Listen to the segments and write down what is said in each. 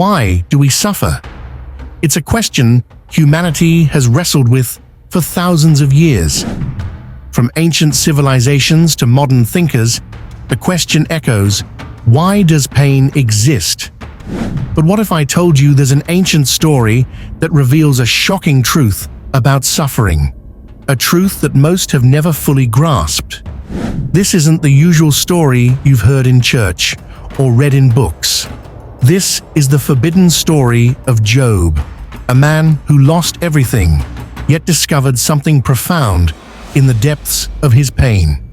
Why do we suffer? It's a question humanity has wrestled with for thousands of years. From ancient civilizations to modern thinkers, the question echoes, why does pain exist? But what if I told you there's an ancient story that reveals a shocking truth about suffering? A truth that most have never fully grasped. This isn't the usual story you've heard in church or read in books. This is the forbidden story of Job, a man who lost everything, yet discovered something profound in the depths of his pain.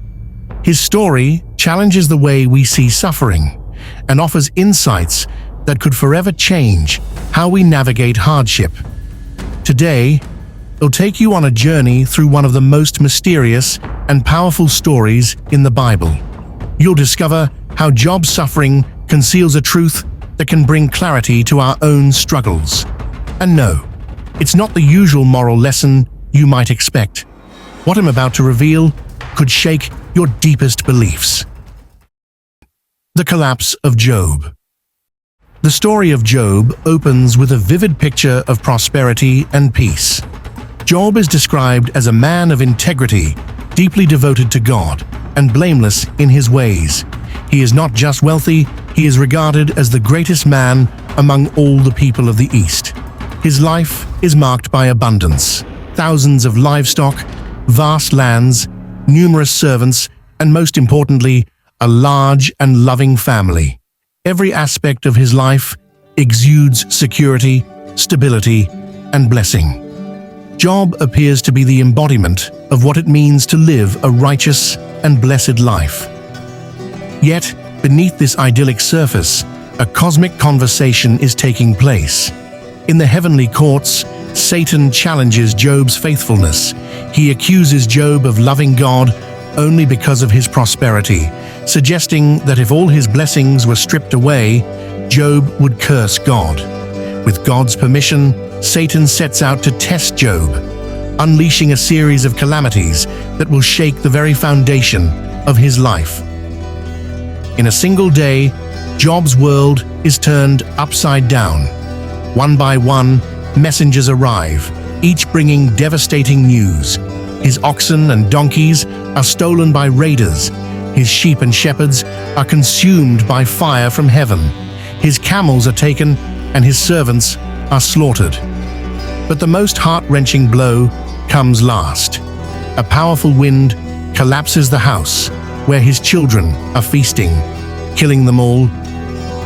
His story challenges the way we see suffering and offers insights that could forever change how we navigate hardship. Today, it'll take you on a journey through one of the most mysterious and powerful stories in the Bible. You'll discover how Job's suffering conceals a truth that can bring clarity to our own struggles. And no, it's not the usual moral lesson you might expect. What I'm about to reveal could shake your deepest beliefs. The collapse of Job. The story of Job opens with a vivid picture of prosperity and peace. Job is described as a man of integrity, deeply devoted to God, and blameless in his ways. He is not just wealthy, he is regarded as the greatest man among all the people of the East. His life is marked by abundance, thousands of livestock, vast lands, numerous servants, and most importantly, a large and loving family. Every aspect of his life exudes security, stability, and blessing. Job appears to be the embodiment of what it means to live a righteous and blessed life. Yet, beneath this idyllic surface, a cosmic conversation is taking place. In the heavenly courts, Satan challenges Job's faithfulness. He accuses Job of loving God only because of his prosperity, suggesting that if all his blessings were stripped away, Job would curse God. With God's permission, Satan sets out to test Job, unleashing a series of calamities that will shake the very foundation of his life. In a single day, Job's world is turned upside down. One by one, messengers arrive, each bringing devastating news. His oxen and donkeys are stolen by raiders. His sheep and shepherds are consumed by fire from heaven. His camels are taken, and his servants are slaughtered. But the most heart-wrenching blow comes last. A powerful wind collapses the house where his children are feasting, killing them all.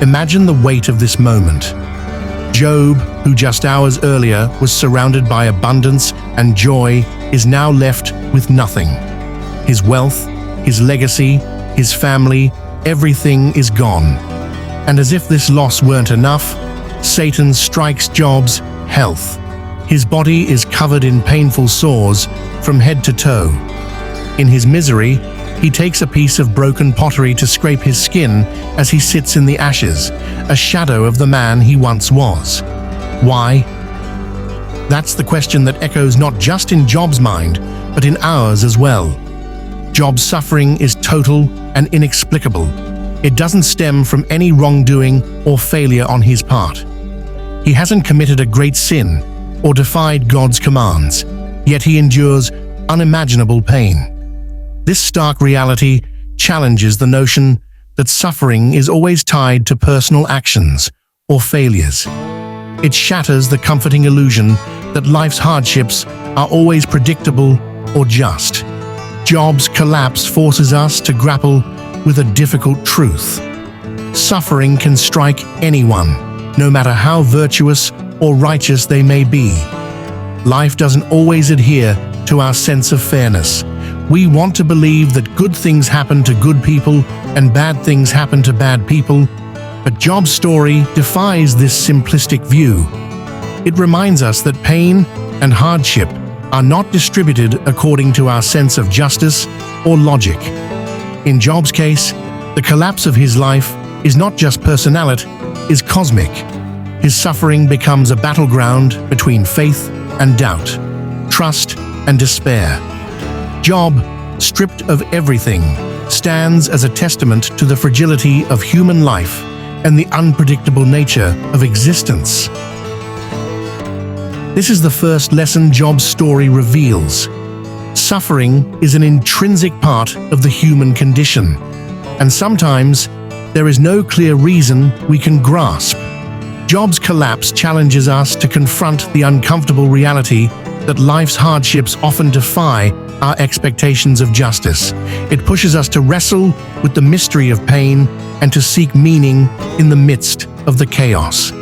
Imagine the weight of this moment. Job, who just hours earlier was surrounded by abundance and joy, is now left with nothing. His wealth, his legacy, his family, everything is gone. And as if this loss weren't enough, Satan strikes Job's health. His body is covered in painful sores from head to toe. In his misery, he takes a piece of broken pottery to scrape his skin as he sits in the ashes, a shadow of the man he once was. Why? That's the question that echoes not just in Job's mind, but in ours as well. Job's suffering is total and inexplicable. It doesn't stem from any wrongdoing or failure on his part. He hasn't committed a great sin or defied God's commands, yet he endures unimaginable pain. This stark reality challenges the notion that suffering is always tied to personal actions or failures. It shatters the comforting illusion that life's hardships are always predictable or just. Job's collapse forces us to grapple with a difficult truth. Suffering can strike anyone, no matter how virtuous or righteous they may be. Life doesn't always adhere to our sense of fairness. We want to believe that good things happen to good people and bad things happen to bad people, but Job's story defies this simplistic view. It reminds us that pain and hardship are not distributed according to our sense of justice or logic. In Job's case, the collapse of his life is not just personal, it is cosmic. His suffering becomes a battleground between faith and doubt, trust and despair. Job, stripped of everything, stands as a testament to the fragility of human life and the unpredictable nature of existence. This is the first lesson Job's story reveals. Suffering is an intrinsic part of the human condition, and sometimes there is no clear reason we can grasp. Job's collapse challenges us to confront the uncomfortable reality that life's hardships often defy our expectations of justice. It pushes us to wrestle with the mystery of pain and to seek meaning in the midst of the chaos.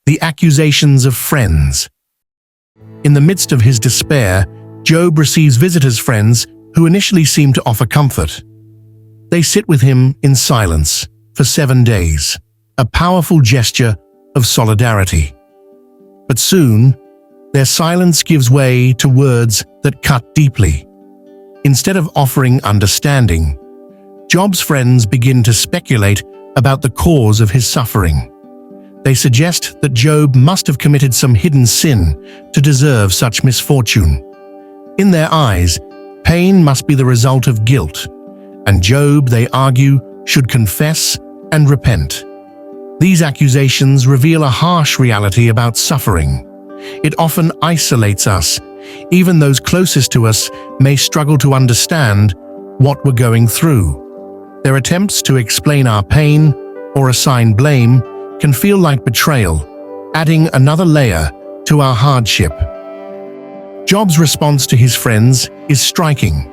The accusations of friends. In the midst of his despair, Job receives visitors, friends who initially seem to offer comfort. They sit with him in silence for 7 days, a powerful gesture of solidarity. But soon, their silence gives way to words that cut deeply. Instead of offering understanding, Job's friends begin to speculate about the cause of his suffering. They suggest that Job must have committed some hidden sin to deserve such misfortune. In their eyes, pain must be the result of guilt, and Job, they argue, should confess and repent. These accusations reveal a harsh reality about suffering. It often isolates us. Even those closest to us may struggle to understand what we're going through. Their attempts to explain our pain or assign blame can feel like betrayal, adding another layer to our hardship. Job's response to his friends is striking.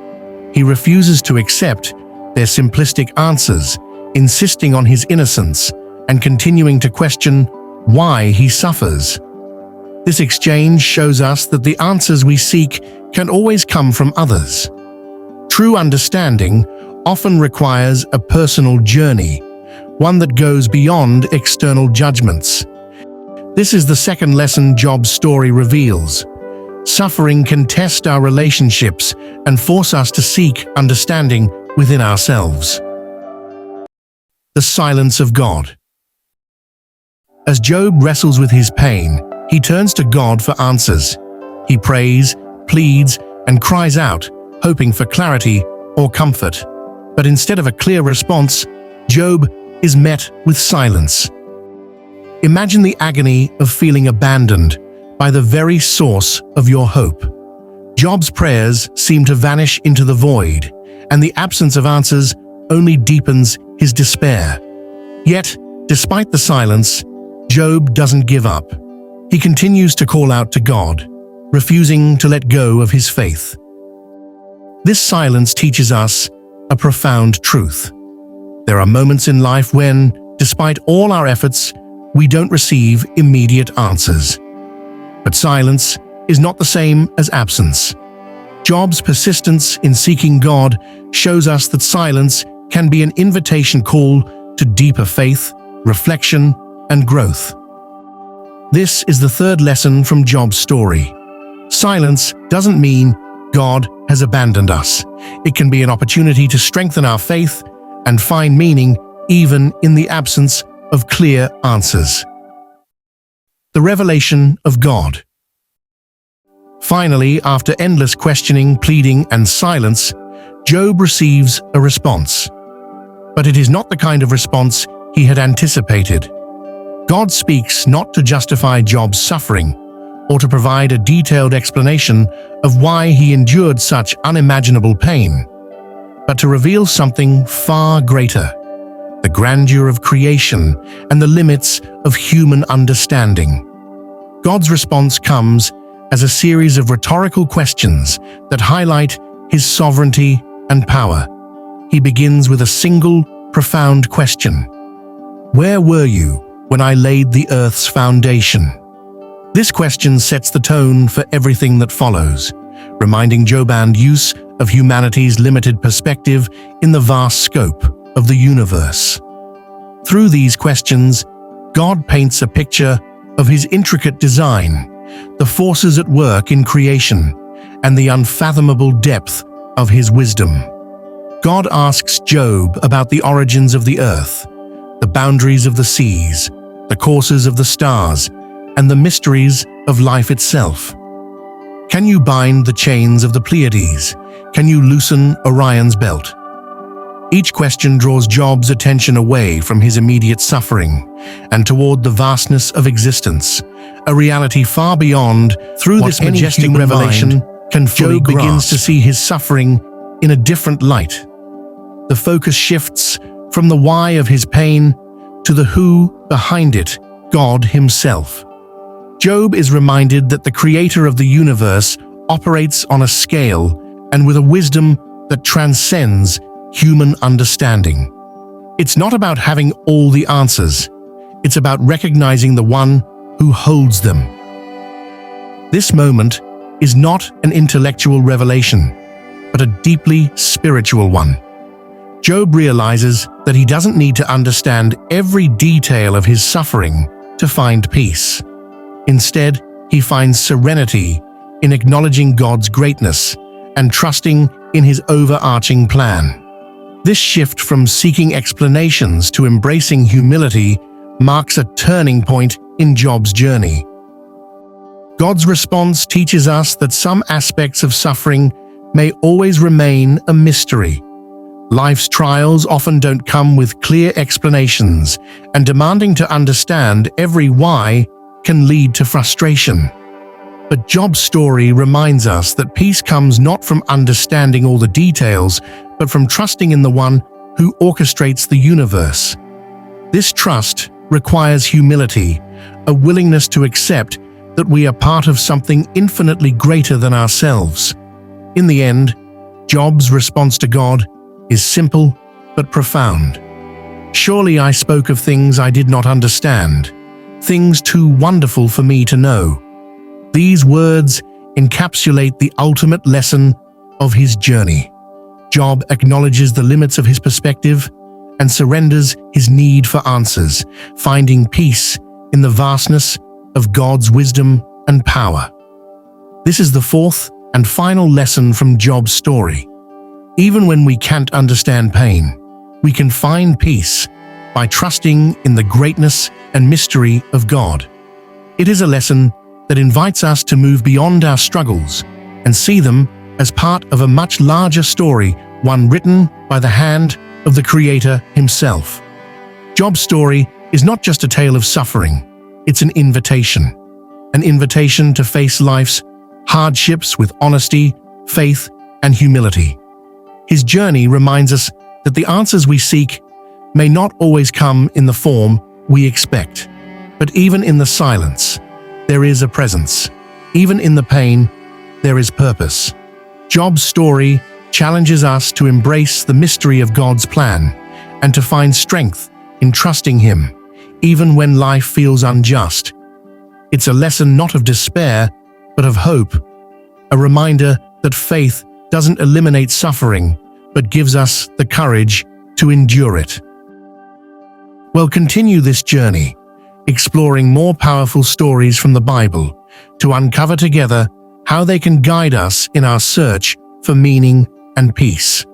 He refuses to accept their simplistic answers, insisting on his innocence and continuing to question why he suffers. This exchange shows us that the answers we seek can always come from others. True understanding often requires a personal journey, one that goes beyond external judgments. This is the second lesson Job's story reveals. Suffering can test our relationships and force us to seek understanding within ourselves. The silence of God. As Job wrestles with his pain, he turns to God for answers. He prays, pleads, and cries out, hoping for clarity or comfort. But instead of a clear response, Job is met with silence. Imagine the agony of feeling abandoned by the very source of your hope. Job's prayers seem to vanish into the void, and the absence of answers only deepens his despair. Yet, despite the silence, Job doesn't give up. He continues to call out to God, refusing to let go of his faith. This silence teaches us a profound truth. There are moments in life when, despite all our efforts, we don't receive immediate answers. But silence is not the same as absence. Job's persistence in seeking God shows us that silence can be an invitation call to deeper faith, reflection, and growth. This is the third lesson from Job's story. Silence doesn't mean God has abandoned us. It can be an opportunity to strengthen our faith and find meaning even in the absence of clear answers. The revelation of God. Finally, after endless questioning, pleading, and silence, Job receives a response. But it is not the kind of response he had anticipated. God speaks not to justify Job's suffering or to provide a detailed explanation of why he endured such unimaginable pain, but to reveal something far greater: the grandeur of creation and the limits of human understanding. God's response comes as a series of rhetorical questions that highlight his sovereignty and power. He begins with a single, profound question: "Where were you when I laid the earth's foundation?" This question sets the tone for everything that follows, reminding Job's use of humanity's limited perspective in the vast scope of the universe. Through these questions, God paints a picture of his intricate design, the forces at work in creation, and the unfathomable depth of his wisdom. God asks Job about the origins of the earth, the boundaries of the seas, the courses of the stars, and the mysteries of life itself. Can you bind the chains of the Pleiades? Can you loosen Orion's belt? Each question draws Job's attention away from his immediate suffering and toward the vastness of existence, a reality far beyond. Through this majestic revelation, Job begins to see his suffering in a different light. The focus shifts from the why of his pain to the who behind it, God himself. Job is reminded that the creator of the universe operates on a scale and with a wisdom that transcends human understanding. It's not about having all the answers. It's about recognizing the one who holds them. This moment is not an intellectual revelation, but a deeply spiritual one. Job realizes that he doesn't need to understand every detail of his suffering to find peace. Instead, he finds serenity in acknowledging God's greatness and trusting in his overarching plan. This shift from seeking explanations to embracing humility marks a turning point in Job's journey. God's response teaches us that some aspects of suffering may always remain a mystery. Life's trials often don't come with clear explanations, and demanding to understand every why can lead to frustration. But Job's story reminds us that peace comes not from understanding all the details, but from trusting in the one who orchestrates the universe. This trust requires humility, a willingness to accept that we are part of something infinitely greater than ourselves. In the end, Job's response to God is simple but profound. Surely I spoke of things I did not understand, things too wonderful for me to know. These words encapsulate the ultimate lesson of his journey. Job acknowledges the limits of his perspective and surrenders his need for answers, finding peace in the vastness of God's wisdom and power. This is the fourth and final lesson from Job's story. Even when we can't understand pain, we can find peace by trusting in the greatness and mystery of God. It is a lesson that invites us to move beyond our struggles and see them as part of a much larger story, one written by the hand of the Creator himself. Job's story is not just a tale of suffering, it's an invitation to face life's hardships with honesty, faith, and humility. His journey reminds us that the answers we seek may not always come in the form we expect, but even in the silence, there is a presence. Even in the pain, there is purpose. Job's story challenges us to embrace the mystery of God's plan and to find strength in trusting Him, even when life feels unjust. It's a lesson not of despair, but of hope, a reminder that faith doesn't eliminate suffering, but gives us the courage to endure it. We'll continue this journey, exploring more powerful stories from the Bible to uncover together how they can guide us in our search for meaning and peace.